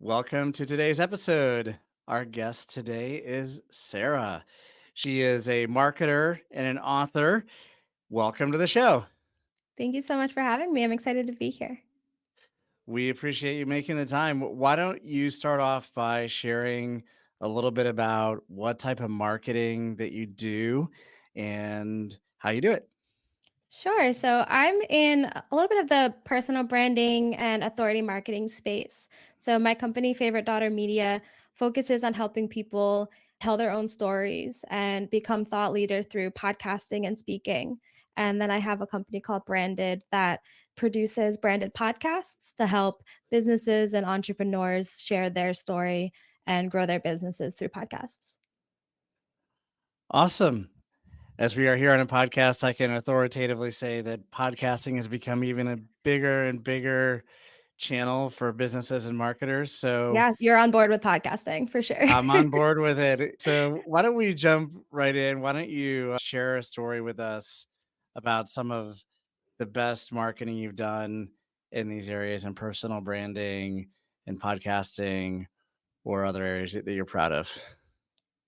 Welcome to today's episode. Our guest today is Sara. She is a marketer and an author. Welcome to the show. Thank you so much for having me. I'm excited to be here. We appreciate you making the time. Why don't you start off by sharing a little bit about what type of marketing that you do and how you do it? Sure. So I'm in a little bit of the personal branding and authority marketing space. So my company, Favorite Daughter Media, focuses on helping people tell their own stories and become thought leader through podcasting and speaking. And then I have a company called Branded that produces branded podcasts to help businesses and entrepreneurs share their story and grow their businesses through podcasts. Awesome. As we are here on a podcast, I can authoritatively say that podcasting has become even a bigger and bigger channel for businesses and marketers. So Yes, you're on board with podcasting for sure. I'm on board with it. So why don't we jump right in? Why don't you share a story with us about some of the best marketing you've done in these areas and personal branding and podcasting or other areas that you're proud of?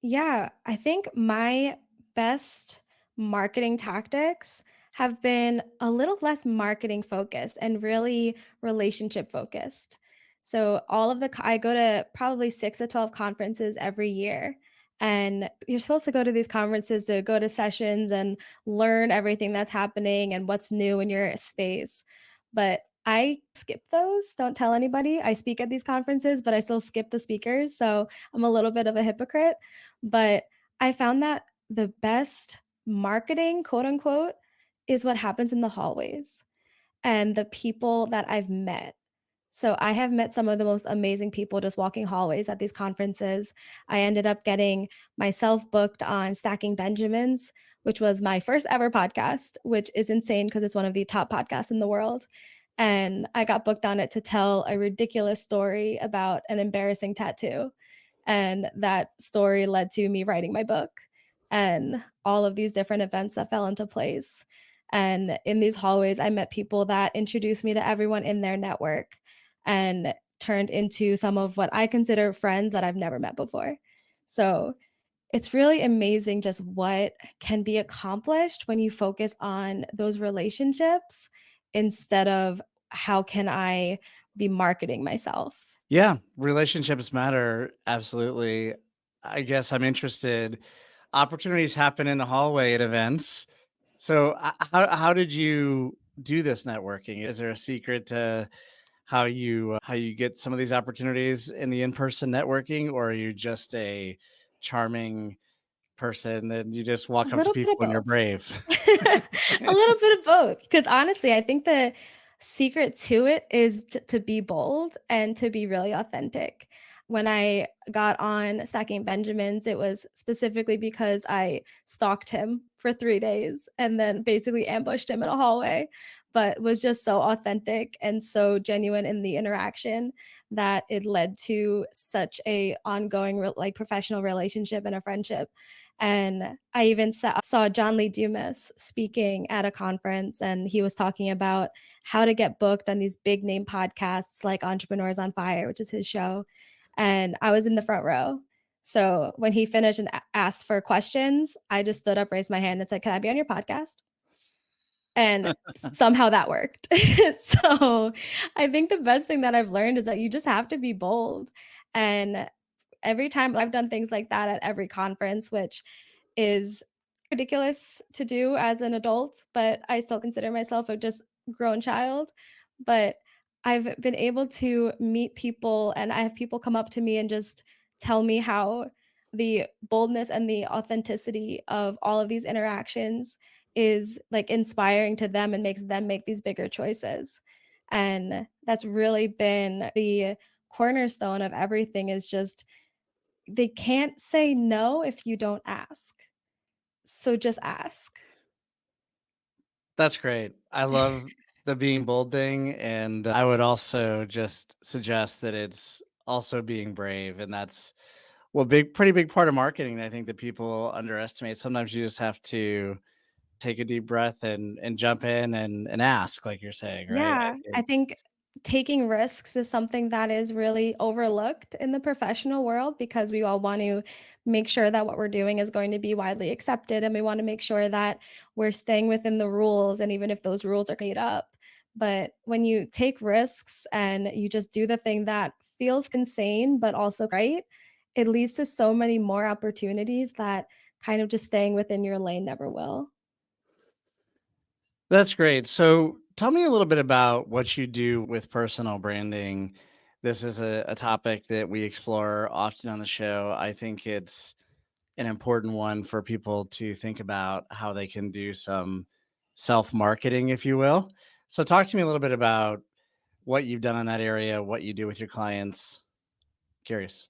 Yeah, I think my best marketing tactics have been a little less marketing focused and really relationship focused. So all of the I go to probably 6 to 12 conferences every year. And you're supposed to go to these conferences to go to sessions and learn everything that's happening and what's new in your space. But I skip those. Don't tell anybody. I speak at these conferences, but I still skip the speakers. So I'm a little bit of a hypocrite. But I found that the best marketing, quote unquote, is what happens in the hallways and the people that I've met. So I have met some of the most amazing people just walking hallways at these conferences. I ended up getting myself booked on Stacking Benjamins, which was my first ever podcast, which is insane because it's one of the top podcasts in the world. And I got booked on it to tell a ridiculous story about an embarrassing tattoo. And that story led to me writing my book and all of these different events that fell into place. And in these hallways, I met people that introduced me to everyone in their network and turned into some of what I consider friends that I've never met before. So it's really amazing just what can be accomplished when you focus on those relationships instead of how can I be marketing myself. Yeah, relationships matter. Absolutely. I guess I'm interested. Opportunities happen in the hallway at events. So, how did you do this networking? Is there a secret to how you get some of these opportunities in the in-person networking, or are you just a charming person and you just A walk up to little bit of people and you're both. brave? A little bit of both, because honestly, I think the secret to it is to be bold and to be really authentic. When I got on Stacking Benjamins, it was specifically because I stalked him for 3 days and then basically ambushed him in a hallway, but was just so authentic and so genuine in the interaction that it led to such a ongoing like, professional relationship and a friendship. And I even saw John Lee Dumas speaking at a conference, and he was talking about how to get booked on these big name podcasts like Entrepreneurs on Fire, which is his show. And I was in the front row. So when he finished and asked for questions, I just stood up, raised my hand, and said, "Can I be on your podcast?" And somehow that worked. So I think the best thing that I've learned is that you just have to be bold. And every time I've done things like that at every conference, which is ridiculous to do as an adult, but I still consider myself a just grown child. But I've been able to meet people and I have people come up to me and just tell me how the boldness and the authenticity of all of these interactions is like inspiring to them and makes them make these bigger choices. And that's really been the cornerstone of everything is just they can't say no if you don't ask. So just ask. That's great. I love the being bold thing, and I would also just suggest that it's also being brave, and that's pretty big part of marketing. I think that people underestimate. Sometimes you just have to take a deep breath and jump in and ask, like you're saying, right? I Yeah, I think think taking risks is something that is really overlooked in the professional world because we all want to make sure that what we're doing is going to be widely accepted, and we want to make sure that we're staying within the rules, and even if those rules are made up. But when you take risks and you just do the thing that feels insane but also right, it leads to so many more opportunities that kind of just staying within your lane never will. That's great. So tell me a little bit about what you do with personal branding. This is a topic that we explore often on the show. I think it's an important one for people to think about how they can do some self marketing, if you will. So, talk to me a little bit about what you've done in that area, what you do with your clients. Curious.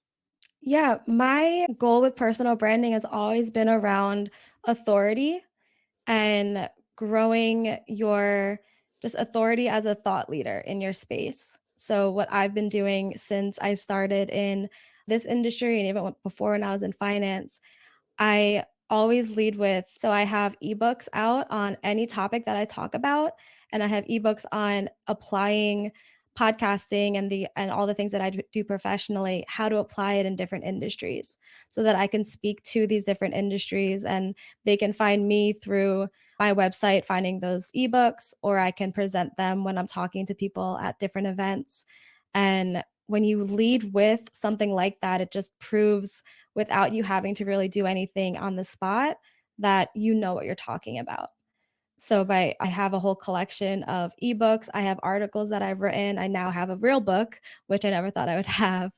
Yeah, my goal with personal branding has always been around authority and growing your just authority as a thought leader in your space. So what I've been doing since I started in this industry and even before when I was in finance, I always lead with so I have eBooks out on any topic that I talk about, and I have eBooks on applying podcasting and all the things that I do professionally, how to apply it in different industries so that I can speak to these different industries and they can find me through my website finding those eBooks, or I can present them when I'm talking to people at different events. And when you lead with something like that, it just proves without you having to really do anything on the spot that you know what you're talking about. So by I have a whole collection of ebooks, I have articles that I've written, I now have a real book, which I never thought I would have.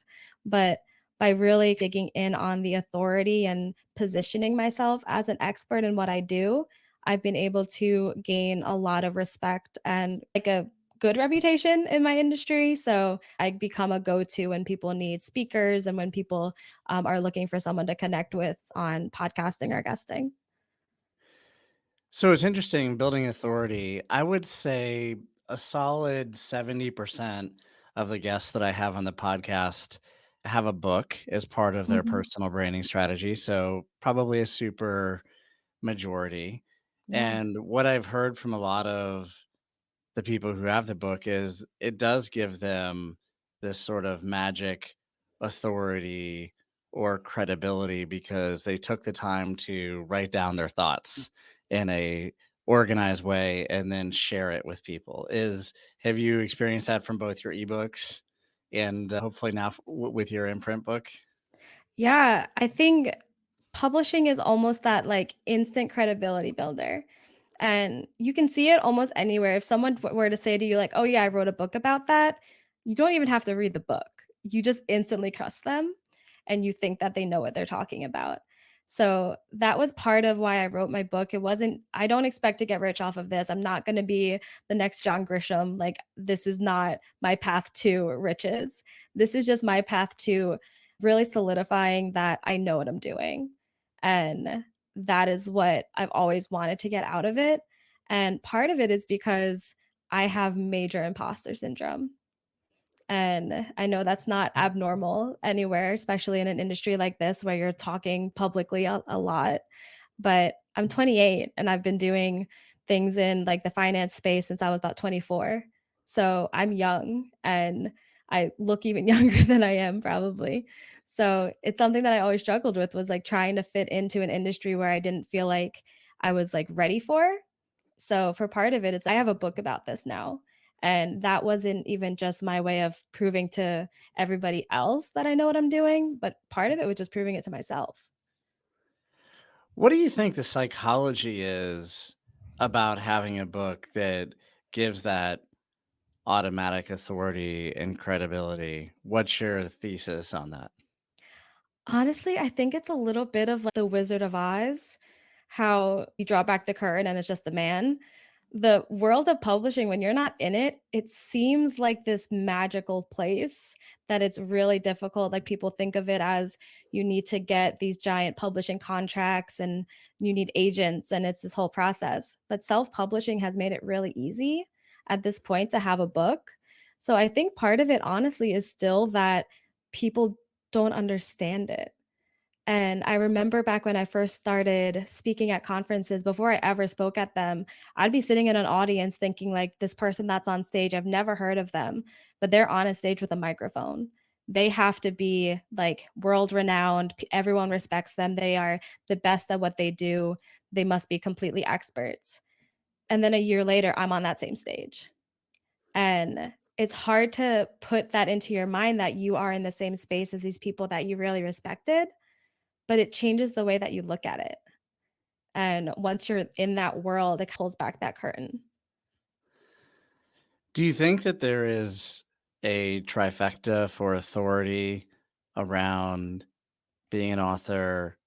But by really digging in on the authority and positioning myself as an expert in what I do, I've been able to gain a lot of respect and like a good reputation in my industry. So I become a go-to when people need speakers and when people are looking for someone to connect with on podcasting or guesting. So, it's interesting building authority. I would say a solid 70% of the guests that I have on the podcast have a book as part of their Mhm. personal branding strategy. So, probably a super majority. Yeah. And what I've heard from a lot of the people who have the book is it does give them this sort of magic authority or credibility because they took the time to write down their thoughts in a organized way and then share it with people. Is Have you experienced that from both your ebooks and hopefully now with your imprint book? Yeah, I think publishing is almost that like instant credibility builder. And you can see it almost anywhere. If someone were to say to you, like, oh, yeah, I wrote a book about that, you don't even have to read the book. You just instantly trust them and you think that they know what they're talking about. So that was part of why I wrote my book. It wasn't, I don't expect to get rich off of this. I'm not going to be the next John Grisham. Like, this is not my path to riches. This is just my path to really solidifying that I know what I'm doing. And that is what I've always wanted to get out of it. And part of it is because I have major imposter syndrome. And I know that's not abnormal anywhere, especially in an industry like this where you're talking publicly a lot. But I'm 28 and I've been doing things in like the finance space since I was about 24. So I'm young and I look even younger than I am probably. So it's something that I always struggled with was like trying to fit into an industry where I didn't feel like I was like ready for. So for part of it, it's I have a book about this now. And that wasn't even just my way of proving to everybody else that I know what I'm doing, but part of it was just proving it to myself. What do you think the psychology is about having a book that gives that automatic authority and credibility? What's your thesis on that? Honestly, I think it's a little bit of like the Wizard of Oz, how you draw back the curtain and it's just the man. The world of publishing, when you're not in it, it seems like this magical place that it's really difficult. Like people think of it as you need to get these giant publishing contracts and you need agents, and it's this whole process. But self publishing has made it really easy at this point to have a book. So I think part of it, honestly, is still that people don't understand it. And I remember back when I first started speaking at conferences, before I ever spoke at them, I'd be sitting in an audience thinking, like, this person that's on stage, I've never heard of them, but they're on a stage with a microphone. They have to be like world renowned. Everyone respects them. They are the best at what they do. They must be completely experts. And then a year later, I'm on that same stage. And it's hard to put that into your mind that you are in the same space as these people that you really respected, but it changes the way that you look at it. And once you're in that world, it pulls back that curtain. Do you think that there is a trifecta for authority around being an author,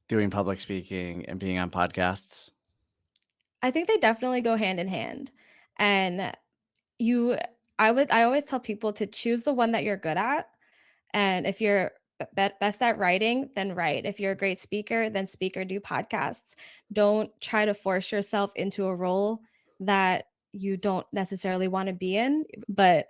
doing public speaking, and being on podcasts? I think they definitely go hand in hand. And you I always tell people to choose the one that you're good at. And if you're best at writing, then write. If you're a great speaker, then speak or do podcasts. Don't try to force yourself into a role that you don't necessarily want to be in, but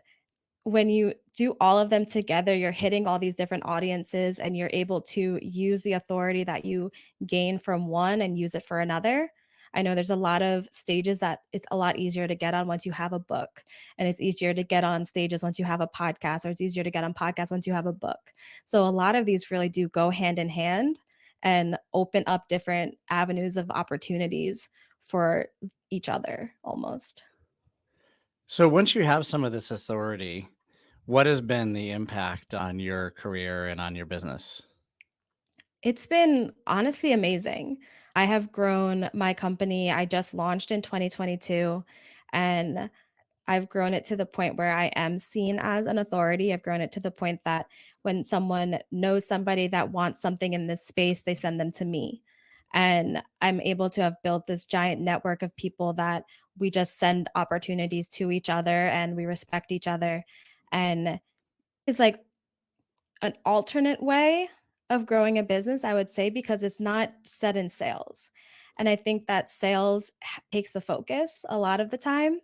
when you do all of them together, you're hitting all these different audiences and you're able to use the authority that you gain from one and use it for another. I know there's a lot of stages that it's a lot easier to get on once you have a book, and it's easier to get on stages once you have a podcast, or it's easier to get on podcasts once you have a book. So a lot of these really do go hand in hand and open up different avenues of opportunities for each other almost. So once you have some of this authority, what has been the impact on your career and on your business? It's been honestly amazing. I have grown my company. I just launched in 2022, and I've grown it to the point where I am seen as an authority. I've grown it to the point that when someone knows somebody that wants something in this space, they send them to me. And I'm able to have built this giant network of people that we just send opportunities to each other and we respect each other. And it's like an alternate way of growing a business, I would say, because it's not set in sales. And I think that sales takes the focus a lot of the time.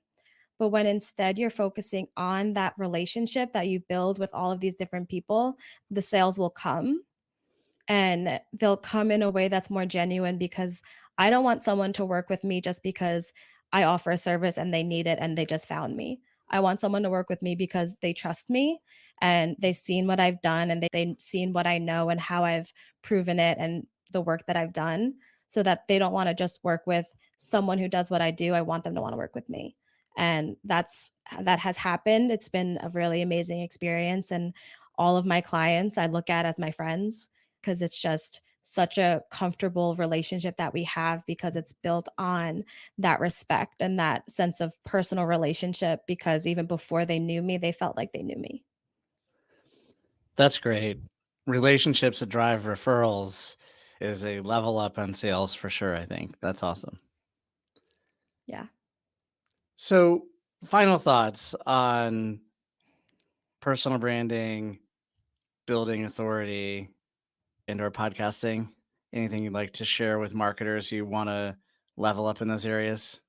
But when instead you're focusing on that relationship that you build with all of these different people, the sales will come, and they'll come in a way that's more genuine because I don't want someone to work with me just because I offer a service and they need it and they just found me. I want someone to work with me because they trust me and they've seen what I've done and they've seen what I know and how I've proven it and the work that I've done, so that they don't want to just work with someone who does what I do. I want them to want to work with me. And that has happened. It's been a really amazing experience, and all of my clients I look at as my friends because it's just such a comfortable relationship that we have because it's built on that respect and that sense of personal relationship, because even before they knew me, they felt like they knew me. That's great. Relationships that drive referrals is a level up on sales for sure, I think. That's awesome. Yeah. So, final thoughts on personal branding, building authority, and/or podcasting. Anything you'd like to share with marketers who wanna level up in those areas?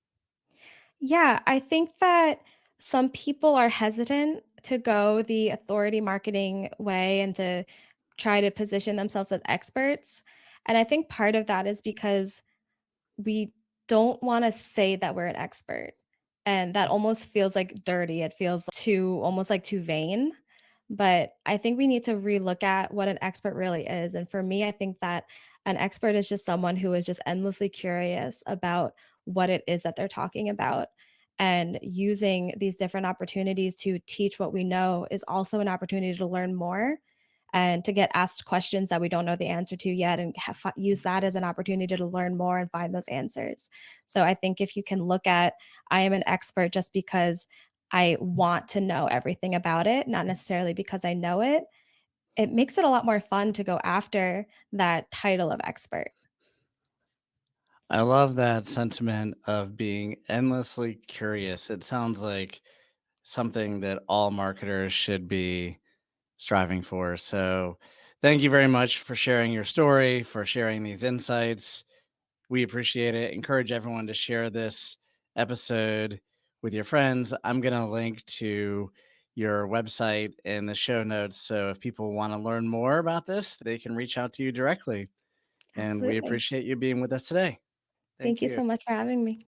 Yeah, I think that some people are hesitant to go the authority marketing way and to try to position themselves as experts. And I think part of that is because we don't wanna say that we're an expert, and that almost feels, like, dirty, it feels too almost, like, too vain, but I think we need to relook at what an expert really is, and for me, I think that an expert is just someone who is just endlessly curious about what it is that they're talking about, and using these different opportunities to teach what we know is also an opportunity to learn more and to get asked questions that we don't know the answer to yet and use that as an opportunity to learn more and find those answers. So I think if you can look at, I am an expert just because I want to know everything about it, not necessarily because I know it, it makes it a lot more fun to go after that title of expert. I love that sentiment of being endlessly curious. It sounds like something that all marketers should be striving for. So, thank you very much for sharing your story, for sharing these insights. We appreciate it. Encourage everyone to share this episode with your friends. I'm going to link to your website in the show notes. So if people want to learn more about this, they can reach out to you directly. And we Absolutely. appreciate you being with us today. Thank Thank you you. so much for having me.